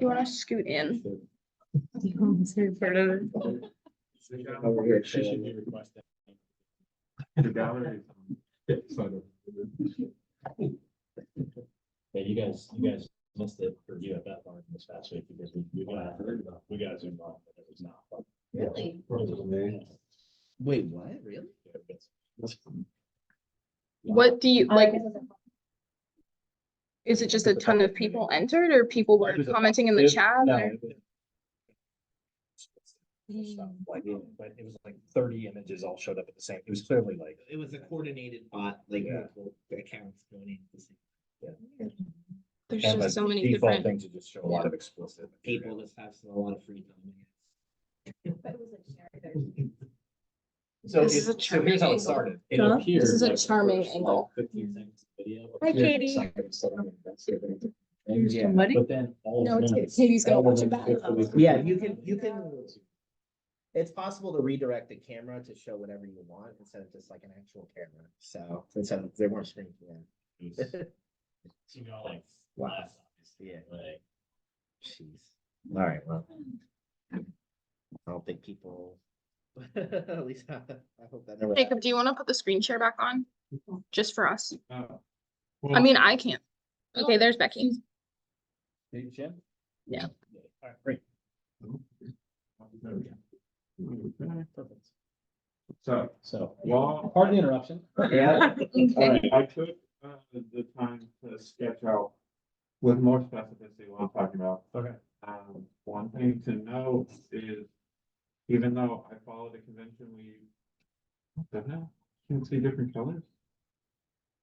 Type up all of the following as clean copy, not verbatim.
You want to scoot in? Over here, She should be requesting. the gallery. Yeah, you guys missed it for you at that point this past week because we got Zoom on, but it was not. Really? Wait, what? Really? What do you like? Is it just a ton of people entered or people were commenting in the chat? Or? Like, but it was like 30 images all showed up at the same. It was clearly like. It was a coordinated bot, like Yeah. multiple accounts going in the same. There's And just the so many default different. things that just show a lot of explicit People just have a lot of free time. But it was a shared. So, This is a so here's how charming it started. It Huh? appeared This is a like the charming first, angle. 15 seconds of video. Hi, Katie. Yeah. But then all. No, it's minutes- Katie's gonna all watch it minutes back. 50 Yeah, you can. It's possible to redirect the camera to show whatever you want instead of just like an actual camera. So instead of, they weren't screened. Yeah. So you know, like, Wow. last, obviously, Yeah. like, Jeez. All right, well. I don't think people. At least I hope that never. Jacob, do you want to put the screen share back on? Just for us. Oh. I mean, I can't. Okay, there's Becky. Hey, Jim? Yeah. All right, great. Perfect. So, Well, pardon the interruption. Yeah. Okay. I took the time to sketch out with more specificity what I'm talking about. Okay. One thing to note is, even though I follow the convention, what the hell? Can see different colors?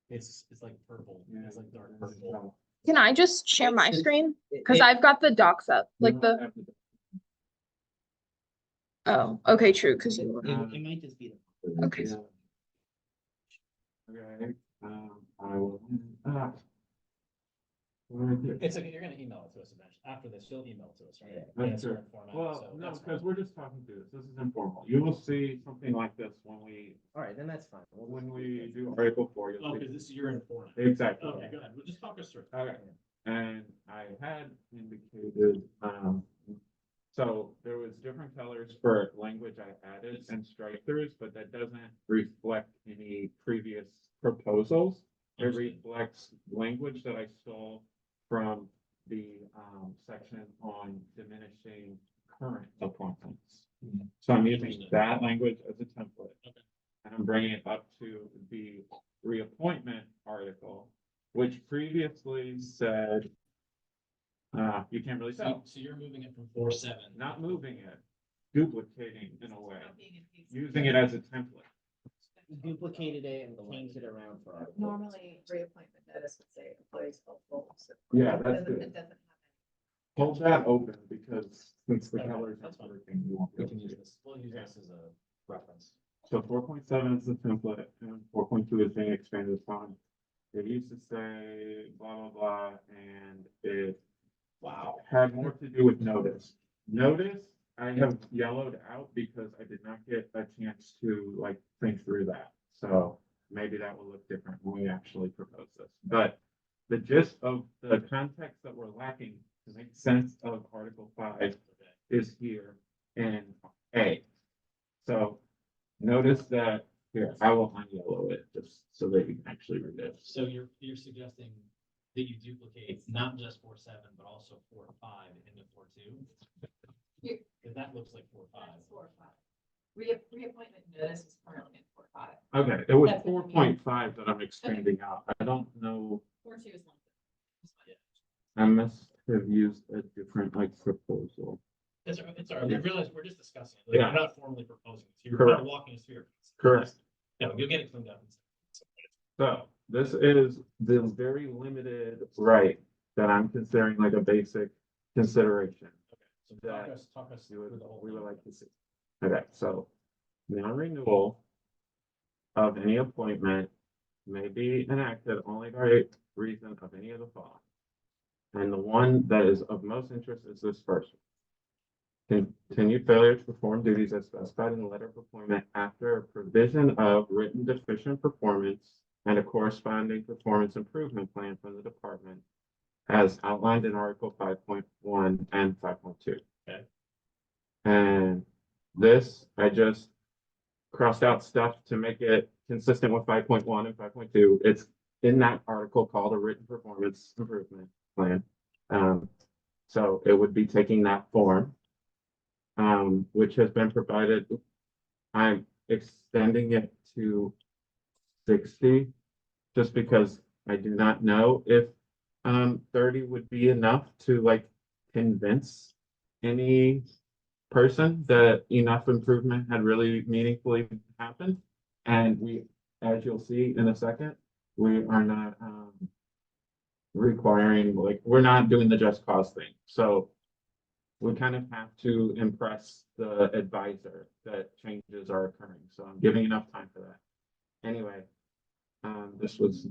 It's like purple. Yeah. It's like dark purple. Can I just share my screen? Because It- I've got the docs up, like the, After the- oh, okay, true, because you were. It might just be. the- Okay. Yeah. Okay, I will. Right there. It's like, you're gonna email it to us eventually. After this, you'll email it to us, right? Yeah, In a that's certain format, Well, so no, that's because fine. we're just talking through this. This is informal. You will see something like this All right, then that's fine. when we do Article 4. You'll Oh, see- because this is your informal. Exactly. Okay, go ahead. Well, just talk us through. Okay, and I had indicated, so there was different colors for language I added and strike throughs, but that doesn't reflect any previous proposals. It Understood. reflects language that I stole from the, section on diminishing current appointments. Mhm. So I'm using Understood. that language as a template. Okay. And I'm bringing it up to the reappointment article, which previously said, you can't really So, tell, so you're moving it from 4/7. not moving it, duplicating in a way, using it as a template. Duplicated it and changed it around for our. Normally, reappointment notice would say employees helpful. Yeah, It that's doesn't- good. It doesn't have Hold that open because since the Okay, colors that's and fine. everything, you won't be We able can to use see it. this. We'll use this as a reference. So 4.7 is the template and 4.2 is being expanded upon. It used to say blah, blah, blah, and it had more to do with notice. Notice, I have yellowed out because I did not get a chance to like think through that. So maybe that will look different when we actually propose this. But the gist of the context that we're lacking to make sense of Article 5 is here in A. So notice that here, I will unyellow it just so that you can actually read it. So you're suggesting that you duplicate not just 4/7, but also 4/5 into 4/2? You- Because that looks like 4/5. That's 4/5. Reappointment notice is currently in 4/5. Okay, it was That's what you mean. 4.5 that I'm expanding out. I don't know, 4/2 is long. I must have used a different like proposal. It's all right. We realize we're just discussing it. Like, Yeah. we're not formally proposing it. You're kind Correct. of walking us through your. Correct. Yeah, you'll get it cleaned up. So this is the very limited right that I'm considering like a basic consideration. So That talk us we through would, the whole. we would thing. like to see. Okay, so non-renewal of any appointment may be enacted only by reason of any of the following. And the one that is of most interest is this first one. Continued failure to perform duties as specified in the letter of appointment after a provision of written deficient performance and a corresponding performance improvement plan from the department as outlined in Article 5.1 and 5.2. Okay. And this, I just crossed out stuff to make it consistent with 5.1 and 5.2. It's in that article called a written performance improvement plan. So it would be taking that form, which has been provided. I'm extending it to 60, just because I do not know if 30 would be enough to like convince any person that enough improvement had really meaningfully happened. And we, as you'll see in a second, we are not requiring, like, we're not doing the just cause thing. So we kind of have to impress the advisor that changes are occurring. So I'm giving enough time for that. Anyway, this was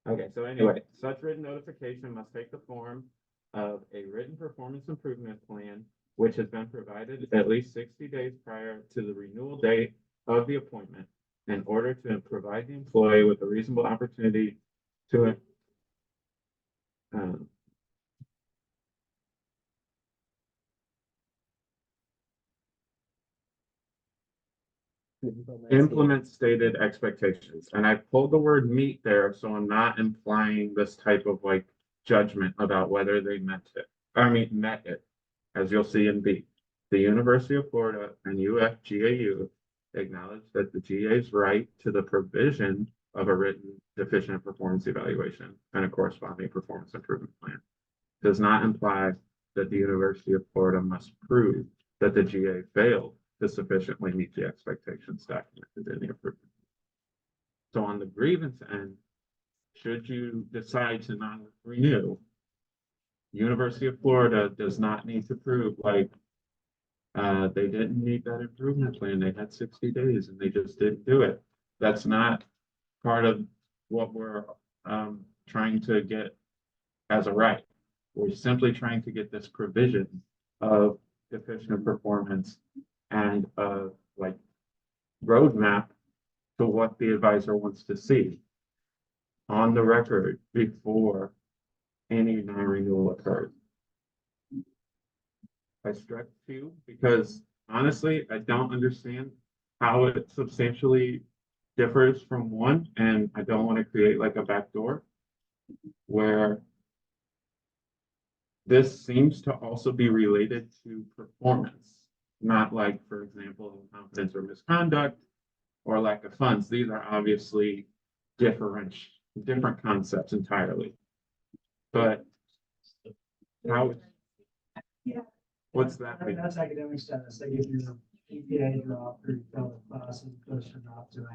okay. So anyway, such written notification must take the form of a written performance improvement plan, which has been provided at least 60 days prior to the renewal date of the appointment, in order to provide the employee with a reasonable opportunity to implement stated expectations. And I pulled the word meet there, so I'm not implying this type of like judgment about whether they met it, as you'll see in B. The University of Florida and UFGAU acknowledge that the GA's right to the provision of a written deficient performance evaluation and a corresponding performance improvement plan does not imply that the University of Florida must prove that the GA failed to sufficiently meet the expectations documented in the improvement. So on the grievance end, should you decide to not renew, University of Florida does not need to prove like they didn't meet that improvement plan. They had 60 days and they just didn't do it. That's not part of what we're trying to get as a right. We're simply trying to get this provision of deficient performance and like roadmap to what the advisor wants to see on the record before any non-renewal occurs. I struck 2 because honestly, I don't understand how it substantially differs from 1, and I don't want to create like a backdoor where this seems to also be related to performance, not like, for example, incompetence or misconduct or lack of funds. These are obviously different concepts entirely. But how, Yeah. what's that mean? That's academic status, like if your GPA drop or you fail a class and goes from not doing.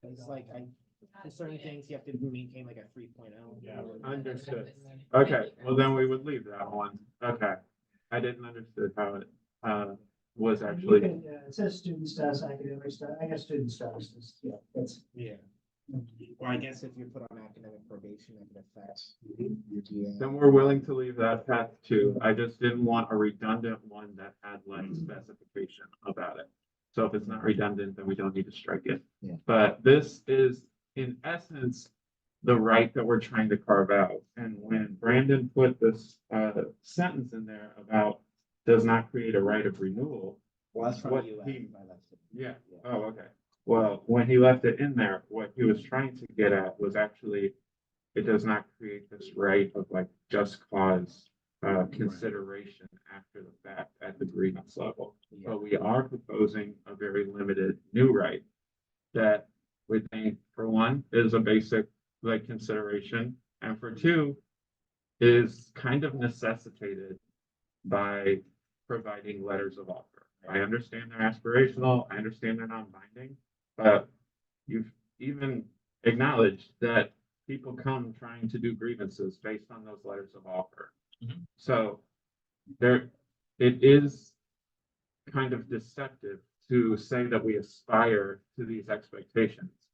It's like, for certain things, you have to maintain like a 3.0. Yeah. Understood. Okay, well then we would leave that one. Okay. I didn't understand how it was You actually. can, it says student status, academic status, I guess student status is, yeah, that's. Yeah. Or I guess if you put on academic probation, that could affect your GA. Then we're willing to leave that path too. I just didn't want a redundant one that had less specification about it. So if it's not redundant, then we don't need to strike it. Yeah. But this is in essence the right that we're trying to carve out. And when Brandon put this sentence in there about does not create a right of renewal. Well, that's from What you. he- I left it. Yeah. Oh, okay. Well, when he left it in there, what he was trying to get at was actually, it does not create this right of like just cause consideration after the fact at the grievance level. Yeah. But we are proposing a very limited new right that we think, for one, is a basic like consideration, and for 2, is kind of necessitated by providing letters of offer. I understand they're aspirational, I understand they're non-binding, but you've even acknowledged that people come trying to do grievances based on those letters of offer. Mhm. So it is kind of deceptive to say that we aspire to these expectations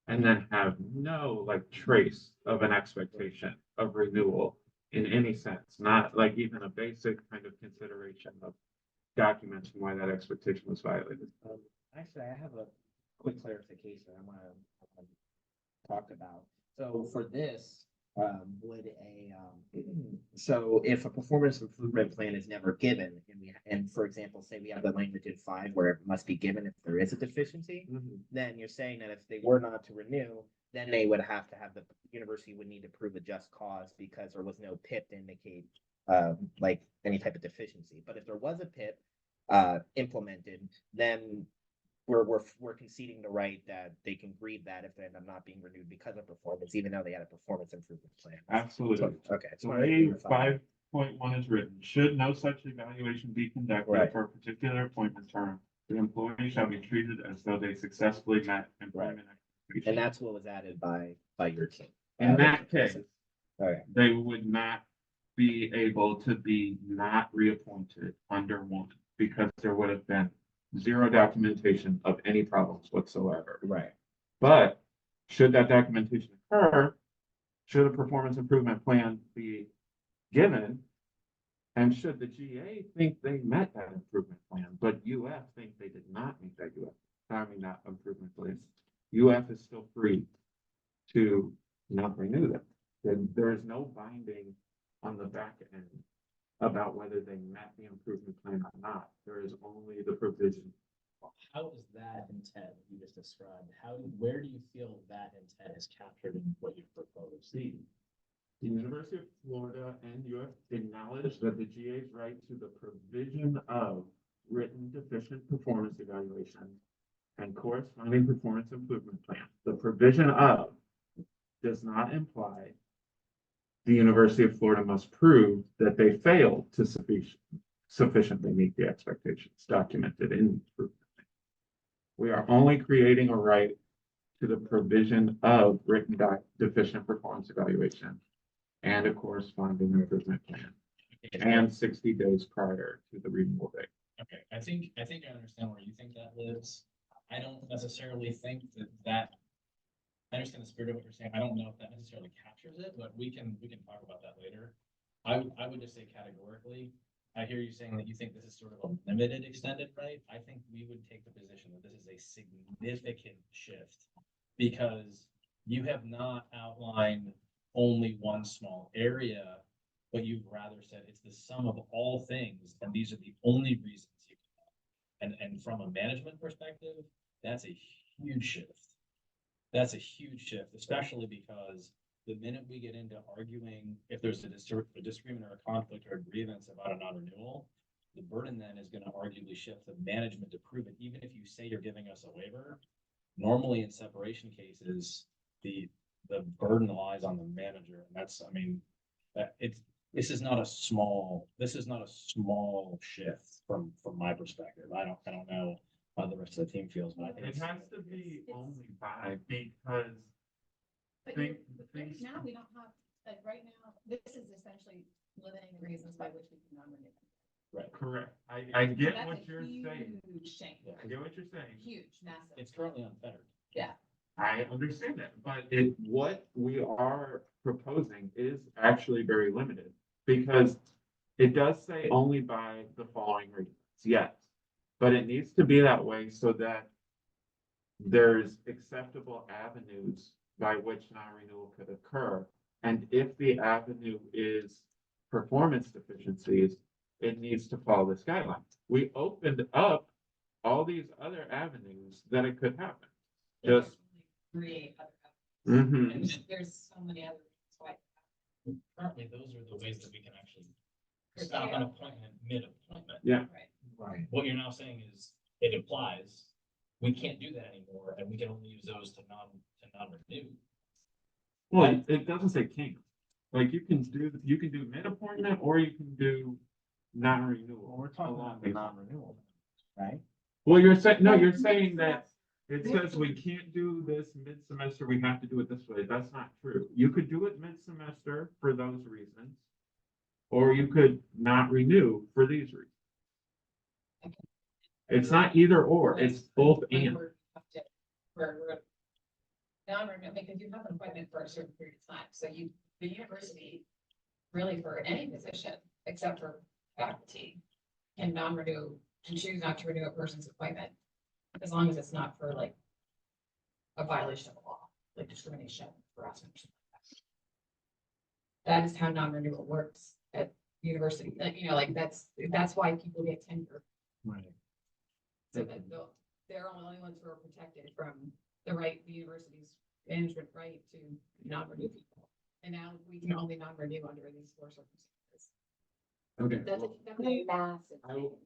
and then have no like trace of an expectation of renewal in any sense, not like even a basic kind of consideration of documenting why that expectation was violated. Actually, I have a quick clarification I want to talk about. So for this, would so if a performance improvement plan is never given, and for example, say we have the language in 5 where it must be given if there is a deficiency, then you're saying that if they were not to renew, then they would have to have the university would need to prove a just cause because there was no PIP to indicate like any type of deficiency. But if there was a PIP implemented, then we're conceding the right that they can grieve that if they end up not being renewed because of performance, even though they had a performance improvement plan. Absolutely. Okay. The way 5.1 is written, should no such evaluation be conducted Right. for a particular appointment term, the employee shall be treated as though they successfully met employment expectations. And that's what was added by your team. In that case, Okay. they would not be able to be not reappointed under 1 because there would have been zero documentation of any problems whatsoever. Right. But should that documentation occur, should a performance improvement plan be given, and should the GA think they met that improvement plan, but UF think they did not meet that that improvement plan, UF is still free to not renew them. Then there is no binding on the back end about whether they met the improvement plan or not. There is only the provision. How is that intent you just described? Where do you feel that intent is captured in what you proposed? The University of Florida and UF acknowledge that the GA's right to the provision of written deficient performance evaluation and corresponding performance improvement plan. The provision of does not imply the University of Florida must prove that they failed to sufficiently meet the expectations documented in the improvement plan. We are only creating a right to the provision of written deficient performance evaluation and a corresponding improvement plan, and 60 days prior to the renewal date. Okay, I think I understand where you think that lives. I don't necessarily think that I understand the spirit of what you're saying. I don't know if that necessarily captures it, but we can talk about that later. I would just say categorically, I hear you saying that you think this is sort of a limited extended right. I think we would take the position that this is a significant shift because you have not outlined only one small area, but you've rather said it's the sum of all things, and these are the only reasons you can. And from a management perspective, that's a huge shift. That's a huge shift, especially because the minute we get into arguing if there's a disagreement or a conflict or a grievance about a non-renewal, the burden then is going to arguably shift to management to prove it. Even if you say you're giving us a waiver, normally in separation cases, the burden lies on the manager, and that's, I mean, this is not a small shift from my perspective. I don't know how the rest of the team feels, but I think It has to be only 5 because But Think- right think- now, we don't have, like, right now, this is essentially limiting the reasons by which we can non-renew. correct. I get That's what a you're saying. huge change, I get what you're saying. huge, massive. it's currently unfettered. I understand that, but what we are proposing is actually very limited because it does say only by the following reasons, yes. But it needs to be that way so that there's acceptable avenues by which non-renewal could occur. And if the avenue is performance deficiencies, it needs to follow this guideline. We opened up all these other avenues that it could happen. Just, Create other, mhm. and there's so many other, so Currently, those are the ways that we can actually stop an appointment mid-appointment. Yeah. Right. What you're now saying is it implies we can't do that anymore, and we can only use those to non-renew. Well, it doesn't say king. Like you can do mid-appointment or you can do non-renewal. We're talking along about the these- non-renewal, right? Well, you're saying that it says we can't do this mid-semester, we have to do it this way. That's not true. You could do it mid-semester for those reasons. Or you could not renew for these reasons. It's not either or, it's both and. we're non-renew, because you have an appointment for a certain period of time, so the university, really for any position, except for faculty, can non-renew, can choose not to renew a person's appointment, as long as it's not for like a violation of the law. like discrimination, harassment. Or something like that. That is how non-renewal works at university, like, like that's why people get tenure. Right. So that they're the only ones who are protected from the university's management right to non-renew people. And now we can only non-renew under these four circumstances. Okay. That's a massive.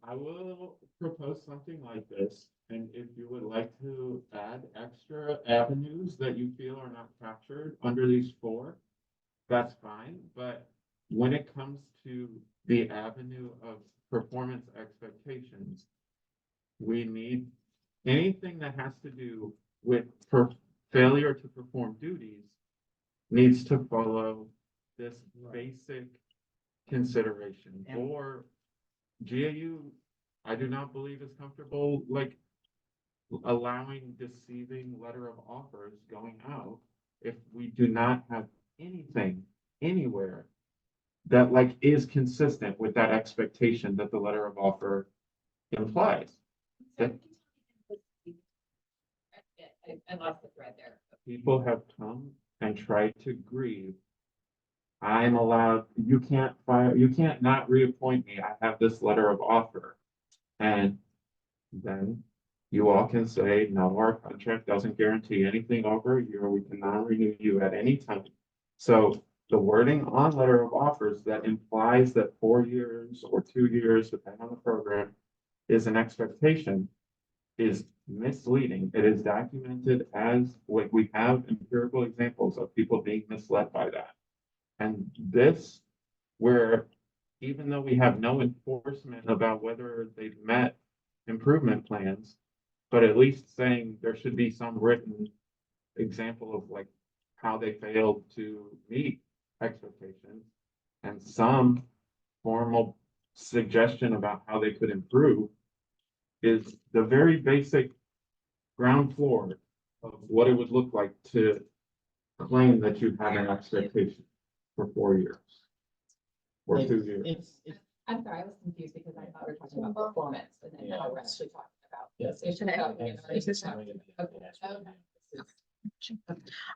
I will propose something like this, and if you would like to add extra avenues that you feel are not captured under these four, that's fine, but when it comes to the avenue of performance expectations, we need anything that has to do with failure to perform duties needs to follow this basic consideration, And- or GAU, I do not believe is comfortable, like, allowing deceiving letter of offers going out if we do not have anything anywhere that like is consistent with that expectation that the letter of offer implies. I lost the thread there. People have come and tried to grieve. I'm allowed, you can't fire, you can't not reappoint me. I have this letter of offer. And then you all can say, no, our contract doesn't guarantee anything over a year. We cannot renew you at any time. So the wording on letter of offers that implies that 4 years or 2 years, depending on the program, is an expectation is misleading. It is documented as like we have empirical examples of people being misled by that. And this, where even though we have no enforcement about whether they've met improvement plans, but at least saying there should be some written example of like how they failed to meet expectations and some formal suggestion about how they could improve is the very basic ground floor of what it would look like to claim that you have an expectation for 4 years or 2 years. It's, I'm sorry, I was confused because I thought we were talking about performance and then now we're actually talking about. Yes. It's just about, Is this how- Okay.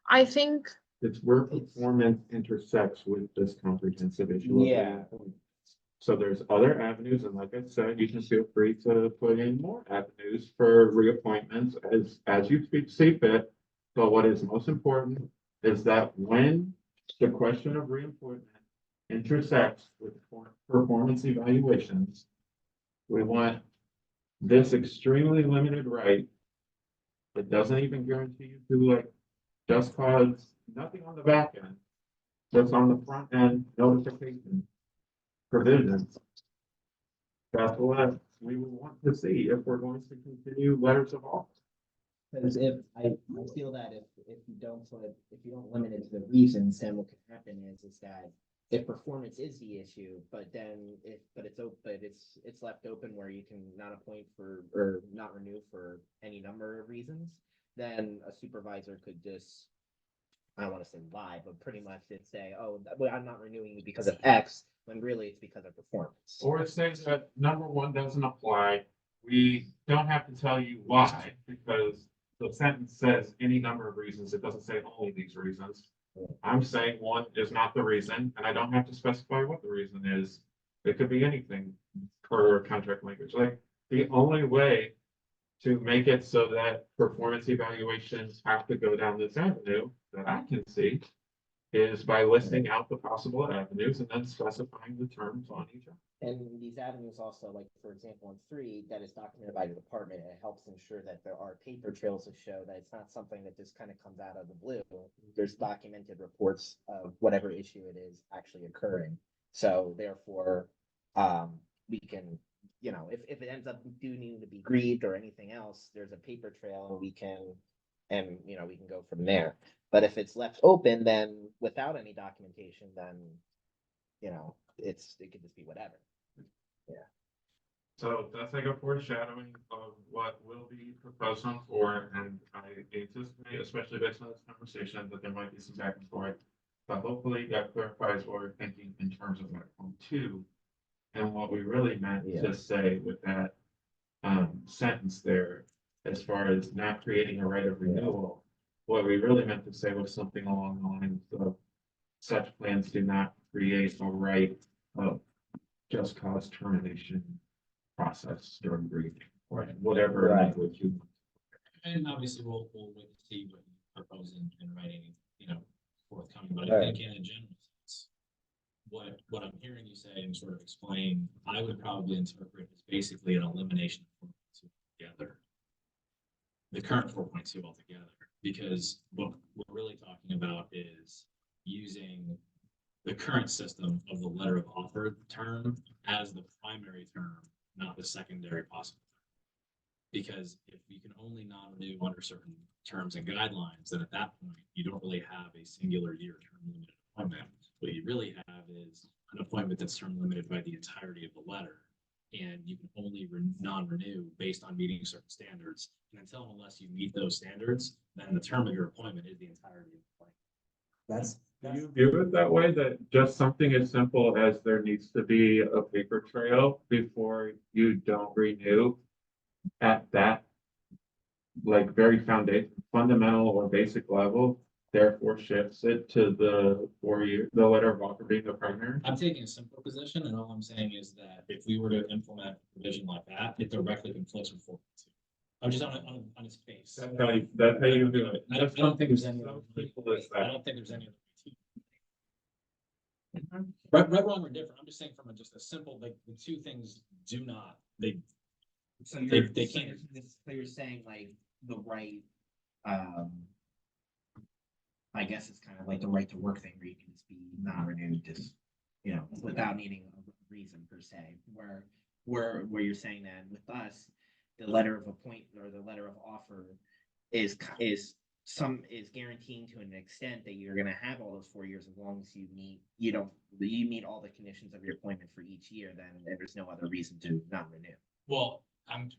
I think, It's where performance intersects with this comprehensive issue. of Yeah. reappointment. So there's other avenues, and like I said, you can feel free to put in more avenues for reappointments as you see fit. But what is most important is that when the question of reappointment intersects with performance evaluations, we want this extremely limited right. It doesn't even guarantee you to like just cause nothing on the back end, just on the front end notification provisions. That's what we would want to see if we're going to continue letters of offer. because if, I feel that if you don't limit it to the reasons, then what could happen is that if performance is the issue, but it's left open where you can not appoint for, or not renew for any number of reasons, then a supervisor could just, I don't want to say lie, but pretty much just say, oh, well, I'm not renewing you because of X, when really it's because of performance. Or it says that number one doesn't apply. We don't have to tell you why, because the sentence says any number of reasons. It doesn't say only these reasons. I'm saying one is not the reason, and I don't have to specify what the reason is. It could be anything per contract language. Like the only way to make it so that performance evaluations have to go down this avenue that I can see is by listing out the possible avenues and then specifying the terms on each. And these avenues also, like, for example, in 3, that is documented by the department, and it helps ensure that there are paper trails to show that it's not something that just kind of comes out of the blue. There's documented reports of whatever issue it is actually occurring. So therefore, we can, if it ends up needing to be grieved or anything else, there's a paper trail and we can go from there. But if it's left open, then without any documentation, then, it could just be whatever. So that's like a foreshadowing of what will be proposed on 4, and I anticipate, especially based on this conversation, that there might be some back and forth. But hopefully that clarifies what we're thinking in terms of like on 2 and what we really meant to say with that sentence there, as far as not creating a right of renewal, what we really meant to say was something along the lines of such plans do not create a right of just cause termination process during grieving, or whatever Right. language you want. And obviously, we'll wait to see what you propose in writing, you know, forthcoming, but I Right. think in a general sense, what I'm hearing you say and sort of explain, I would probably interpret as basically an elimination of 4.2 together. The current 4.2 altogether, because what we're really talking about is using the current system of the letter of offer term as the primary term, not the secondary possible term. Because if you can only non-renew under certain terms and guidelines, then at that point, you don't really have a singular year term limited appointment. What you really have is an appointment that's term limited by the entirety of the letter. And you can only non-renew based on meeting certain standards. And until and unless you meet those standards, then the term of your appointment is the entirety of the appointment. Do you view it that way, that just something as simple as there needs to be a paper trail before you don't renew at that like very fundamental or basic level, therefore shifts it to the 4 year, the letter of offer being the primary? I'm taking a simple position, and all I'm saying is that if we were to implement a provision like that, it directly conflicts with 4.2. I'm just on its face. That's how you do it. I don't think there's any. So simple as I that. don't think there's any other. Right, wrong, or different. I'm just saying from just a simple, like, the two things do not, So They so can't. so you're saying like the right, I guess it's kind of like the right to work thing where you can just be non-renewed, just, you know, without needing a reason per se, where you're saying that with us, the letter of appoint or the letter of offer is guaranteeing to an extent that you're gonna have all those 4 years as long as you meet all the conditions of your appointment for each year, then there's no other reason to not renew. well,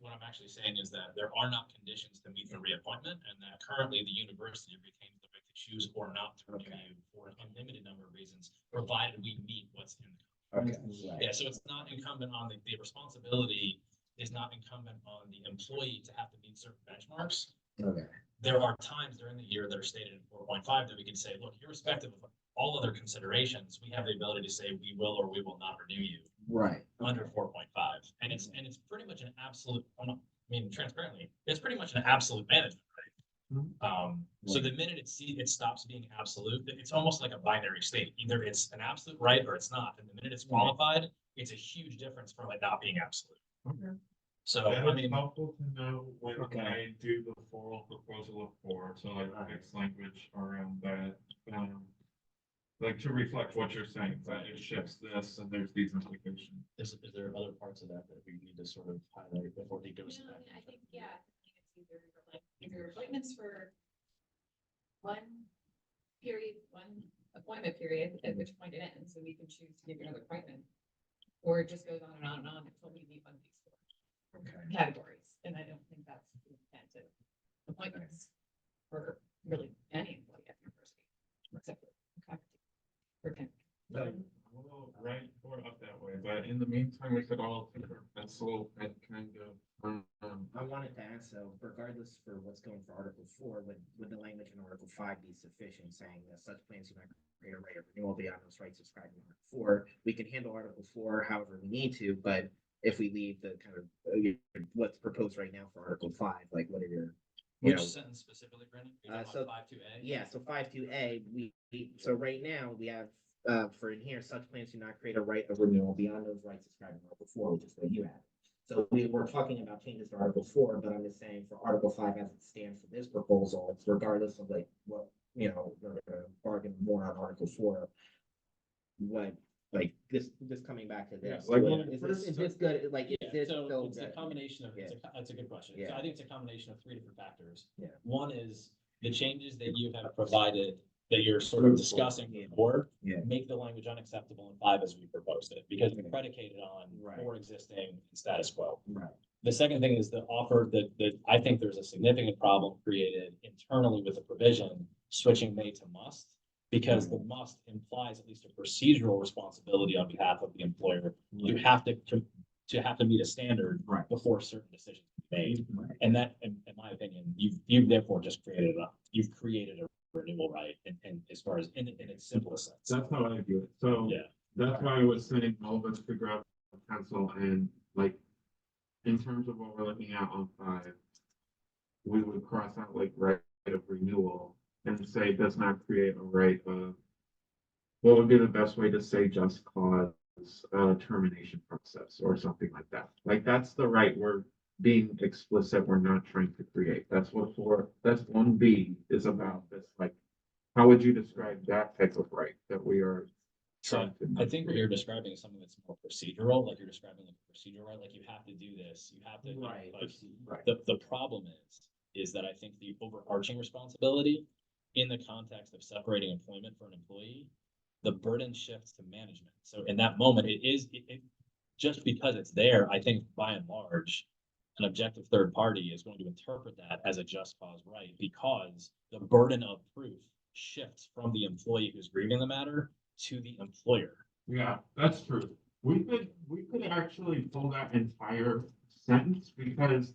what I'm actually saying is that there are not conditions to meet the reappointment, and that currently the university retains the right to choose or not to renew you for an unlimited number of reasons, provided we meet what's in the contract. Okay. Yeah, so it's not incumbent on the responsibility is not incumbent on the employee to have to meet certain benchmarks. Okay. There are times during the year that are stated in 4.5 that we can say, look, irrespective of all other considerations, we have the ability to say we will or we will not renew you Right. under 4.5. And it's pretty much an absolute, I mean, transparently, it's pretty much an absolute management, right? So the minute it stops being absolute, it's almost like a binary state. Either it's an absolute right or it's not. And the minute it's qualified, it's a huge difference from it not being absolute. So, That I is mean, helpful to know when Okay. I do the formal proposal of 4, so like fix language around that. Like to reflect what you're saying, that it shifts this and there's these implications. is there other parts of that we need to sort of highlight before he goes to No, that? I think, yeah, it's either appointments for one period, one appointment period, at which point it ends, and we can choose to give you another appointment. Or it just goes on and on and on until we meet one of these four categories, and I don't think that's the intent of appointments for really any employee at the university, except for faculty. Or temp. We'll write 4 up that way, but in the meantime, we could all take our pencil and kind of, I wanted to ask, so regardless for what's going for Article 4, would the language in Article 5 be sufficient, saying that such plans do not create a right of renewal beyond those rights described in Article 4? We can handle Article 4 however we need to, but if we leave the kind of what's proposed right now for Article 5, like what are your, you Which know, sentence specifically, Brandon? so- 5.2a? yeah, so 5.2a, so right now we have, for in here, such plans do not create a right of renewal beyond those rights described in Article 4, which is what you have. So we're talking about changes to Article 4, but I'm just saying for Article 5 as it stands for this proposal, it's regardless of like what, you know, we're gonna bargain more on Article 4. What, like this coming back to this, Yeah, like, is this good, like, is Yeah, this so still it's a good? combination of, Yeah. that's a good question. So Yeah. I think it's a combination of 3 different factors. Yeah. One is the changes that you have provided, that you're sort of discussing with the board, Yeah. make the language unacceptable in 5 as we proposed it, because it's predicated on Right. 4 existing status quo. Right. The second thing is the offer that I think there's a significant problem created internally with the provision, switching may to must. Because the must implies at least a procedural responsibility on behalf of the employer. You have to meet a standard Right. before certain decisions can be made. And that, in my opinion, you've therefore just you've created a renewal right and as far as in its simplest sense. That's how I view it. So Yeah, that's why I was saying all of us could grab a pencil and like, in terms of what we're looking at on 5, we would cross out like right of renewal and say does not create a right of, what would be the best way to say just cause, termination process or something like that. Like that's the right we're being explicit, we're not trying to create. That's what that's 1B is about. This like, how would you describe that type of right that we are so trying to? I think what you're describing is something that's more procedural, like you're describing like a procedural right, like you have to do this, you have to, you know, Right, like, right. the problem is that I think the overarching responsibility in the context of separating employment for an employee, the burden shifts to management. So in that moment, it just because it's there, I think by and large, an objective third party is going to interpret that as a just cause right because the burden of proof shifts from the employee who's grieving the matter to the employer. Yeah, that's true. We could actually pull that entire sentence because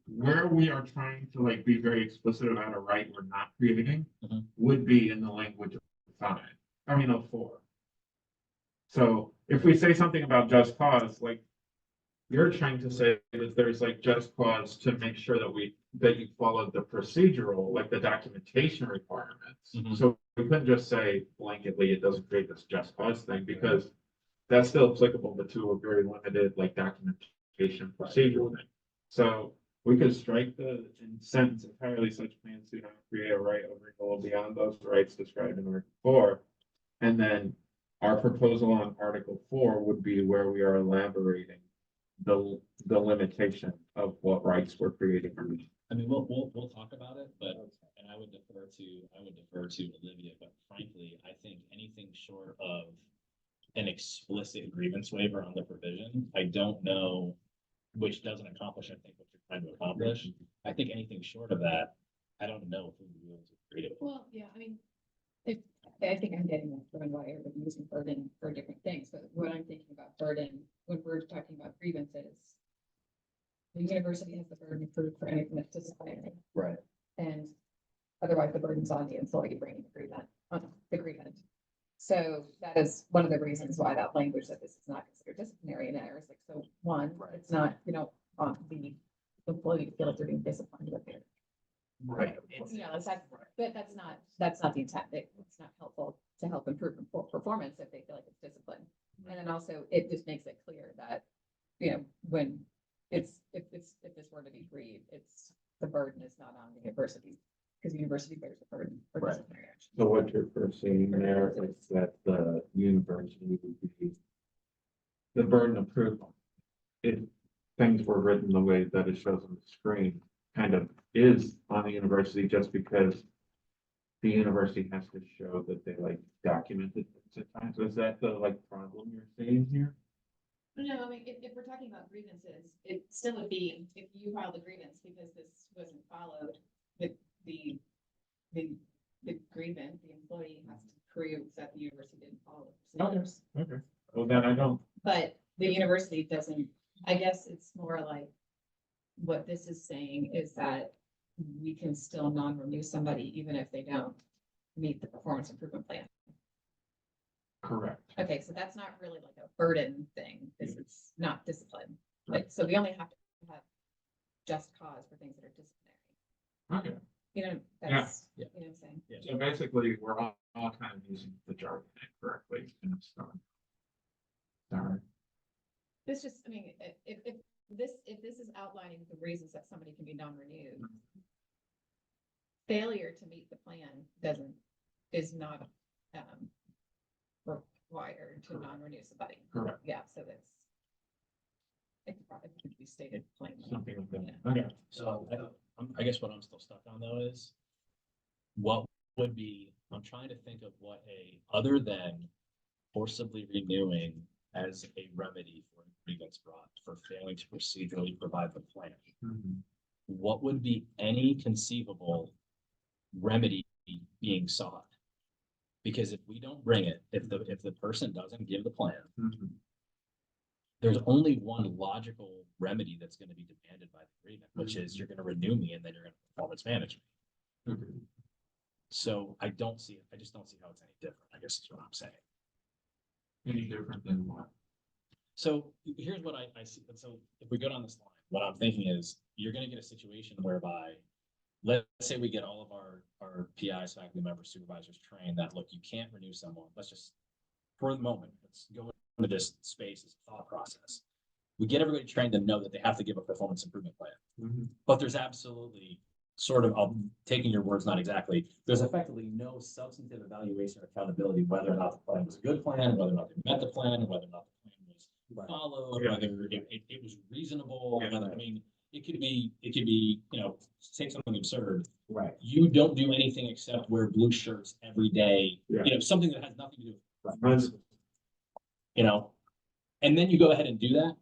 where we are trying to like be very explicit about a right we're not creating Mhm. would be in the language of 5, of 4. So if we say something about just cause, like you're trying to say that there's like just cause to make sure that you followed the procedural, like the documentation requirements. Mhm. So we couldn't just say blanketly, it doesn't create this just cause thing because that's still applicable, but to a very limited like documentation procedural thing. So we could strike the sentence entirely, such plans do not create a right of renewal beyond those rights described in Article 4. And then our proposal on Article 4 would be where we are elaborating the limitation of what rights we're creating. I mean, we'll talk about it, but, and I would defer to Olivia, but frankly, I think anything short of an explicit grievance waiver on the provision, I don't know, which doesn't accomplish, I think, what you're trying to accomplish. I think anything short of that, I don't know if we'll be able to create it. Well, yeah, I mean, I think I'm getting that from why everybody's using burden for different things, but what I'm thinking about burden, when we're talking about grievances. The university has the burden of proof for anything that's disciplinary. Right. And otherwise the burden's on the employee bringing the grievance. So that is one of the reasons why that language that this is not considered disciplinary in there is like, so one, it's not, want the employee to feel like they're being disciplined with it. Right. But that's not the intent. It's not helpful to help improve performance if they feel like it's discipline. And then also it just makes it clear that, when if this were to be grieved, the burden is not on the university. Because the university bears the burden for Right. disciplinary action. So what you're foreseeing there is that the university would be the burden of proof. If things were written the way that it shows on the screen, kind of is on the university just because the university has to show that they like documented things at times. Is that the like problem you're seeing here? No, I mean, if we're talking about grievances, it still would be, if you filed a grievance because this wasn't followed, the grievance, the employee has to prove that the university didn't follow the procedures. Okay. Well, then I don't. But the university doesn't, I guess it's more like, what this is saying is that we can still non-renew somebody even if they don't meet the performance improvement plan. Correct. Okay, so that's not really like a burden thing, because it's not discipline. Like, so we only have to have just cause for things that are disciplinary. Okay. That's, Yeah. you know what I'm saying? So basically, we're all kind of using the jargon incorrectly. Sorry. This just, I mean, if this is outlining the reasons that somebody can be non-renewed. Failure to meet the plan is not, required to non-renew somebody. Correct. Yeah, so that's. It probably could be stated plainly. Something like that. Yeah. Okay. So I guess what I'm still stuck on though is what would be, I'm trying to think of what other than forcibly renewing as a remedy for a grievance brought for failing to procedurally provide the plan. What would be any conceivable remedy being sought? Because if we don't bring it, if the person doesn't give the plan, there's only one logical remedy that's gonna be demanded by the agreement, which is you're gonna renew me and then you're gonna performance manage me. So I just don't see how it's any different, I guess is what I'm saying. Any different than what? So here's what I see. So if we go down this line, what I'm thinking is you're gonna get a situation whereby, let's say we get all of our PIs, faculty members, supervisors trained that, look, you can't renew someone. Let's just, for the moment, let's go into this space as a thought process. We get everybody trained to know that they have to give a performance improvement plan. But there's absolutely sort of, I'm taking your words, not exactly, there's effectively no substantive evaluation or accountability, whether or not the plan was a good plan, whether or not they met the plan, whether or not the plan was followed, Yeah. whether it was reasonable, Yeah. whether, I mean, it could be, you know, take something absurd. Right. You don't do anything except wear blue shirts every day, Yeah. you know, something that has nothing to do with, Hundred- you know? And then you go ahead and do that,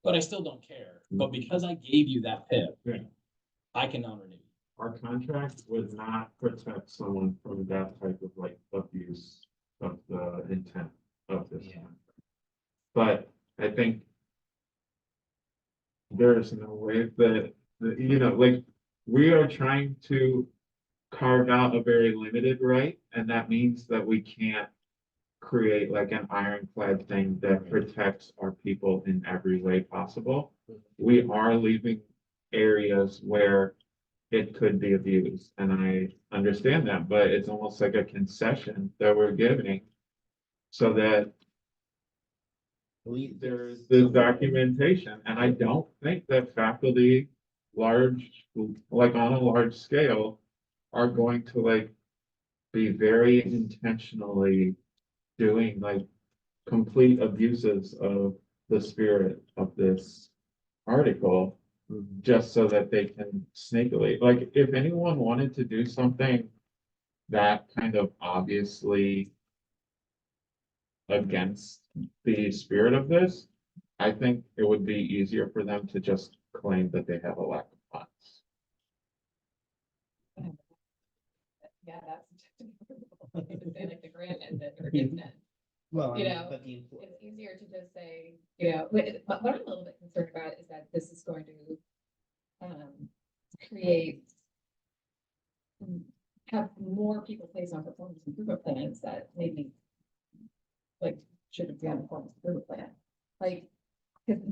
but I still don't care. But because I gave you that PIP, Yeah. I can non-renew you. Our contract would not protect someone from that type of like abuse of the intent of this. Yeah. contract. But I think there's no way that, you know, like, we are trying to carve out a very limited right, and that means that we can't create like an ironclad thing that protects our people in every way possible. We are leaving areas where it could be abused, and I understand that, but it's almost like a concession that we're giving so that there's this documentation, and I don't think that faculty like on a large scale are going to like be very intentionally doing like complete abuses of the spirit of this article just so that they can snakily, like, if anyone wanted to do something that kind of obviously against the spirit of this, I think it would be easier for them to just claim that they have a lack of funds. Yeah, that's to say like the grant and the forgiveness. Well, You know, but the, It's easier to just say, you know, but what I'm a little bit concerned about is that this is going to create have more people placed on performance improvement plans that maybe like shouldn't be on a performance improvement plan. Like, because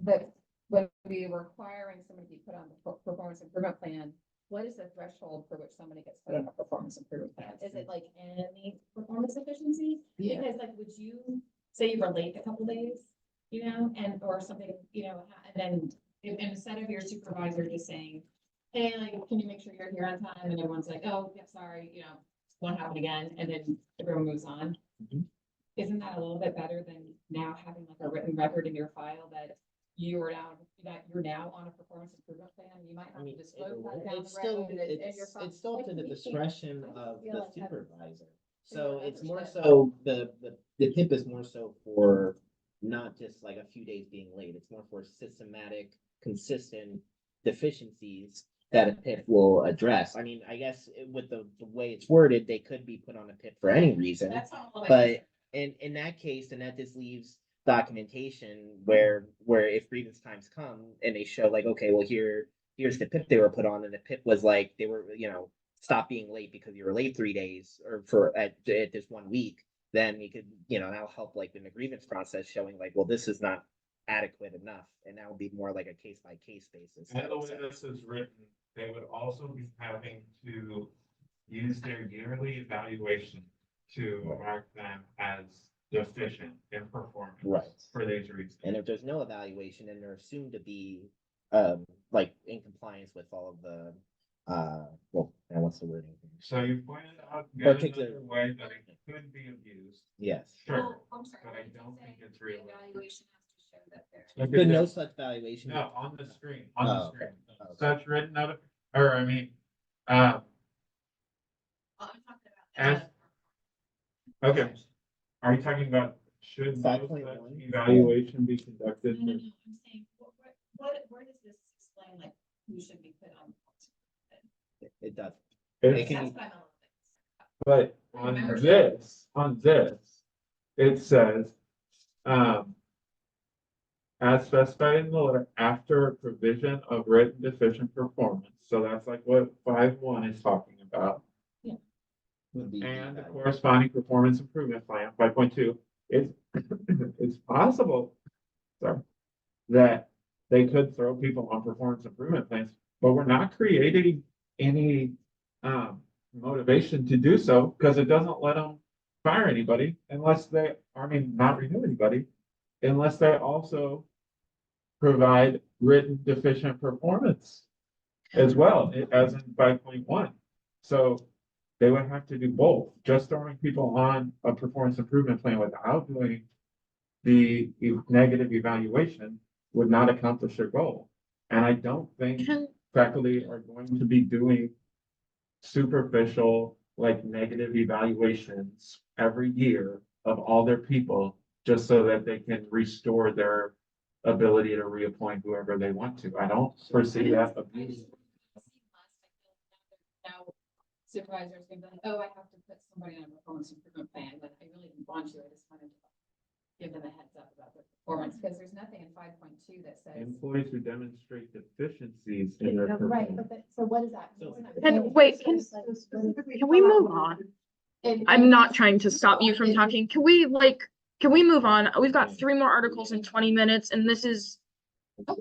when we were requiring somebody to be put on the performance improvement plan, what is the threshold for which somebody gets put on a performance improvement plan? Is it like any performance deficiency? Yeah. Because like, would you say you were late a couple days, you know, and, or something, you know, and then instead of your supervisor just saying, hey, like, can you make sure you're here on time? And everyone's like, oh, yeah, sorry, you know, won't happen again. And then everyone moves on. Mhm. Isn't that a little bit better than now having like a written record in your file that you are now, that you're now on a performance improvement plan? You might I have to mean, disclose that down it's the still, road. it's still to the discretion of feel the like that's- supervisor. So Yeah, it's more understand. so, the tip is more so for not just like a few days being late. It's more for systematic, consistent deficiencies that a PIP will address. I mean, I guess with the way it's worded, they could be put on a PIP for any reason. That's all. But in that case, then that just leaves documentation where if grievance times come and they show like, okay, well, here's the PIP they were put on, and the PIP was like, they were, you know, stop being late because you were late 3 days or at this 1 week, then you could, you know, that'll help like in the grievance process showing like, well, this is not adequate enough, and that would be more like a case by case basis. And the way this is written, they would also be having to use their yearly evaluation to mark them as deficient in performance. Right. For these reasons. And if there's no evaluation, then they're assumed to be like in compliance with all of the well, and what's the wording? So you pointed out yet Particular- another way that it could be abused. Yes. Sure. I'm sorry. But I what did you don't say? think it's The real. Evaluation has to show that they're. Look But at no this. such valuation. No, on the screen, on the Oh, screen. okay. Such written out, or I mean, Oh, I'm talking about. okay. Are you talking about should no such 5.1? evaluation be conducted? No, I'm saying, where does this explain, like, who should be put on? It does. It's- It can That's be- what I'm a little bit. But on Membership. this, it says, as specified in the letter, after a provision of written deficient performance, so that's like what 5.1 is talking about. Would be And the evaluated. corresponding performance improvement plan, 5.2, it's, it's possible, sorry, that they could throw people on performance improvement plans, but we're not creating any, motivation to do so, because it doesn't let them fire anybody unless they, I mean, not renew anybody, unless they also provide written deficient performance as well, as in 5.1. So they would have to do both. Just throwing people on a performance improvement plan without doing the negative evaluation would not accomplish their goal. And I don't think Can, faculty are going to be doing superficial, like negative evaluations every year of all their people, just so that they can restore their ability to reappoint whoever they want to. I don't foresee that abuse. Now supervisors can be like, oh, I have to put somebody on a performance improvement plan, but I really didn't want to, I just wanted to give them a heads up about their performance, because there's nothing in 5.2 that says. Employees who demonstrate deficiencies in their Right, performance. but so what is that? Can we move on? I'm not trying to stop you from talking. Can we move on? We've got 3 more articles in 20 minutes and this is, I'm-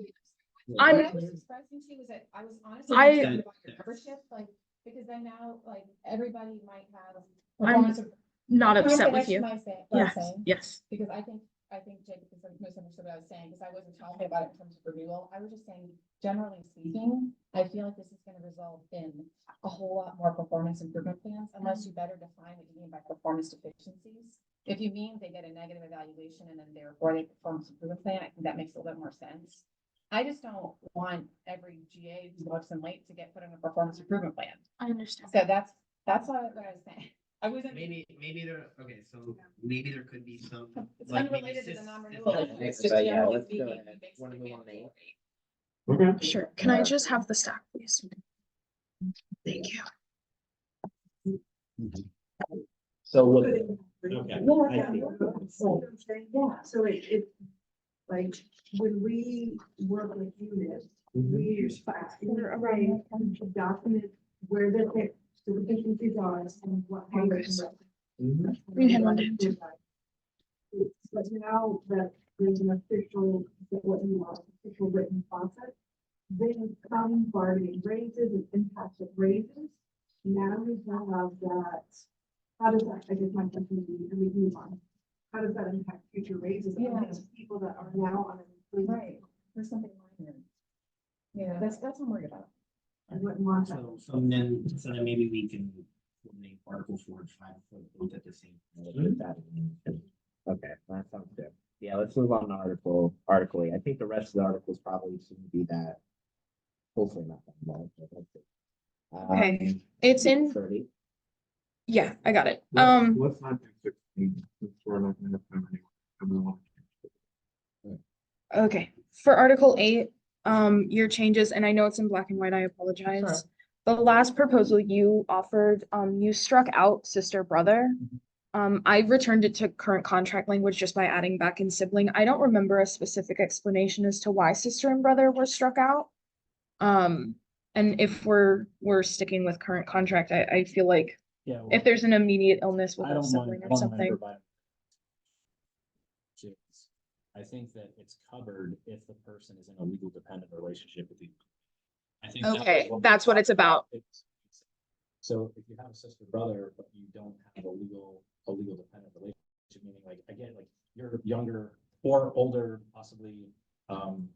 What I was expressing to you was that I was honestly I- concerned about your membership, like, because then now, like, everybody might have. I'm performance of- not Can I upset say with that? you. Can I say what I'm Yes, saying? yes. Because I think Jacob misunderstood what I was saying, because I wasn't talking about it in terms of renewal. I was just saying, generally speaking, I feel like this is gonna result in a whole lot more performance improvement plans, unless you better define what you mean by performance deficiencies. If you mean they get a negative evaluation and then therefore they performance improvement plan, I think that makes a little bit more sense. I just don't want every GA who works in late to get put on a performance improvement plan. I understand. So that's what I was saying. I wasn't. Maybe there, okay, so maybe there could be some. It's like, maybe unrelated to the sys- non-renewal. systematic- It's just but yeah, generally let's go speaking, ahead. it makes Wanna the move on to plan eight? Okay. Sure. Can I just have the stack, please? Thank you. So look, Okay. Yeah, so it, like, when we work with units, we document where the deficiencies are and what. We had one day too. But now that there's an official, what you want, official written process, then come bargaining raises and impacts of raises. Now we have that, how does that, I guess my question would be, and we move on. How does that impact future raises? Yeah. Of these people that are now on an improvement? Right, there's something minor. Yeah, that's what I'm worried about. I wouldn't want that. so then maybe we can coordinate Article 4 and 5 for both at the same time. We'll put that in. Okay, that sounds good. Yeah, let's move on to Article 8. I think the rest of the articles probably shouldn't be that. Hopefully not that long, but let's see. Okay, it's in, 30. yeah, I got it. Let's not do 16, since we're not gonna have time anyway, and we want to. Okay, for Article 8, your changes, and I know it's in black and white, I apologize. The last proposal you offered, you struck out sister, brother. I returned it to current contract language just by adding back in sibling. I don't remember a specific explanation as to why sister and brother were struck out. And if we're sticking with current contract, I feel like Yeah. if there's an immediate illness with I a don't mind, sibling I or don't something. remember, but. I think that it's covered if the person is in a legal dependent relationship with you. I think. that Okay, was that's what it's about. So if you have a sister brother, but you don't have a legal dependent relationship, meaning like, again, like you're younger or older, possibly,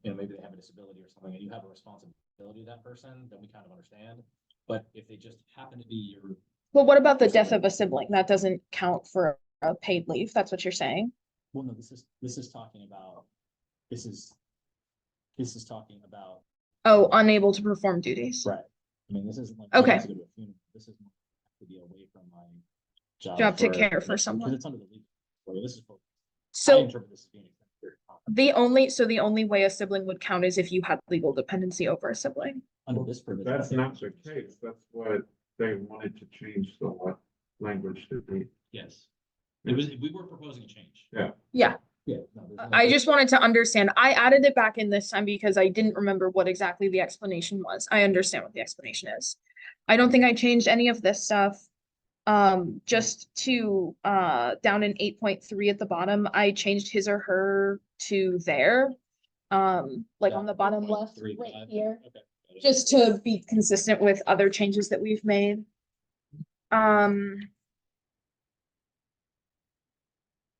maybe they have a disability or something, and you have a responsibility to that person, then we kind of understand. But if they just happen to be your, Well, what about the death of a sibling? That doesn't count for a paid leave. That's what you're saying? well, no, this is talking about, this is talking about, Oh, unable to perform duties. right. I mean, this isn't like. Okay. to go to a funeral. This is more to be away from my Job to care for because someone. it's under the legal. Well, this is. I So interpret this as being. the only way a sibling would count is if you had legal dependency over a sibling. Under this provision. That's not the case. That's what they wanted to change the language to be. Yes. It was, we were proposing a change. Yeah, Yeah. No, there's no- I just wanted to understand. I added it back in this time because I didn't remember what exactly the explanation was. I understand what the explanation is. I don't think I changed any of this stuff. Just to, down in 8.3 at the bottom, I changed his or her to their. Like on the bottom left, Three, right five. here, Okay. Got it. just to be consistent with other changes that we've made.